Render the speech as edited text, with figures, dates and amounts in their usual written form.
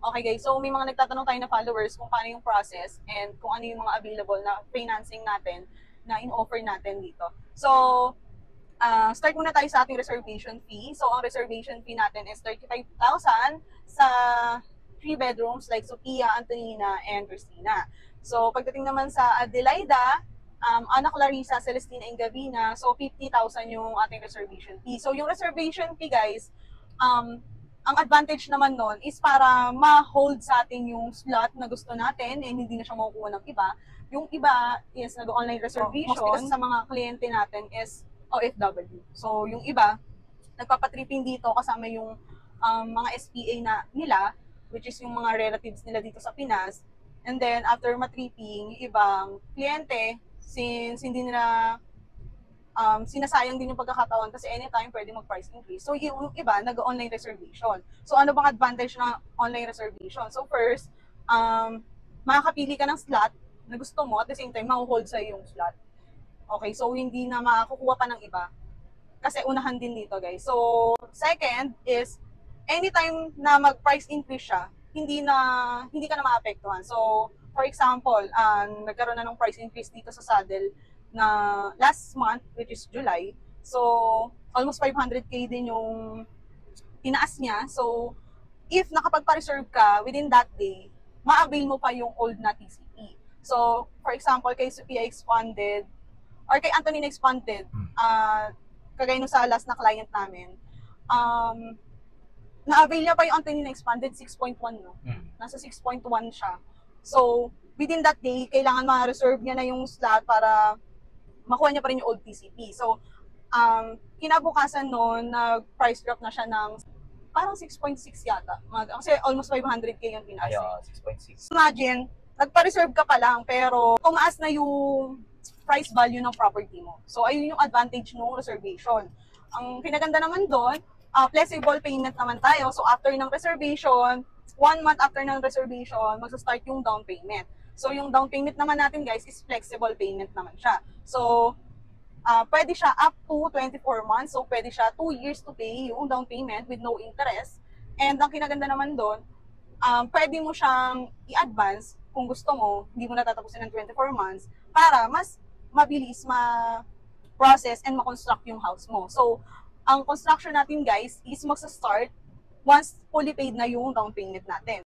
Okay guys, so may mga nagtatanong tayo na followers kung paano yung process and kung ano yung mga available na financing natin na in-offer natin dito. So, start muna tayo sa ating reservation fee. So, ang reservation fee natin is 35,000 sa 3 bedrooms like Sophia, Antonina, and Christina. So, pagdating naman sa Adelaida, Ana Clarissa, Celestina, and Gavina, so 50,000 yung ating reservation fee. So, yung reservation fee guys, ang advantage naman nun is para ma-hold sa atin yung slot na gusto natin and hindi na siya makukuha ng iba. Yung iba is nag-online reservation. Most sa mga kliyente natin is OFW. So, yung iba, nagpapatripping dito kasama yung mga SPA na nila, which is yung mga relatives nila dito sa Pinas. And then, after matripping, yung ibang kliyente, since hindi nila sinasayang din yung pagkakataon kasi anytime pwede mag-price increase. So, yung iba, nag-online reservation. So, ano bang advantage ng online reservation? So, first, makakapili ka ng slot na gusto mo at the same time, ma-hold sa yung slot. Okay, so hindi na makakukuha pa ng iba. Kasi unahan din dito, guys. So, second is, anytime na mag-price increase siya, hindi ka na maapektuhan. So, for example, nagkaroon na ng price increase dito sa Saddle na last month, which is July. So, almost 500k din yung tinaas niya. So, if nakapagpa-reserve ka within that day, ma-avail mo pa yung old na TCP. So, for example, kay Sophia Expanded, or kay Antonina Expanded, kagaya nung sa last na client namin, na-avail niya pa yung Antonina Expanded 6.1, no? Nasa 6.1 siya. So, within that day, kailangan ma-reserve niya na yung slot para makuha niya pa rin yung old TCP. So, kinabukasan noon, nag-price drop na siya ng parang 6.6 yata. Kasi almost 500k yung tinaas. Ay, 6.6. Imagine, nagpa-reserve ka pa lang, pero tumaas na yung price value ng property mo. So, ayun yung advantage ng reservation. Ang pinaganda naman doon, flexible payment naman tayo. So, after ng reservation, 1 month after ng reservation, magsa-start yung down payment. So, yung down payment naman natin, guys, is flexible payment naman siya. So, pwede siya up to 24 months. So, pwede siya 2 years to pay yung down payment with no interest. And ang kinaganda naman doon, pwede mo siyang i-advance kung gusto mo, hindi mo natatapusin ng 24 months, para mas mabilis ma-process and ma-construct yung house mo. So, ang construction natin, guys, is magsa-start once fully paid na yung down payment natin.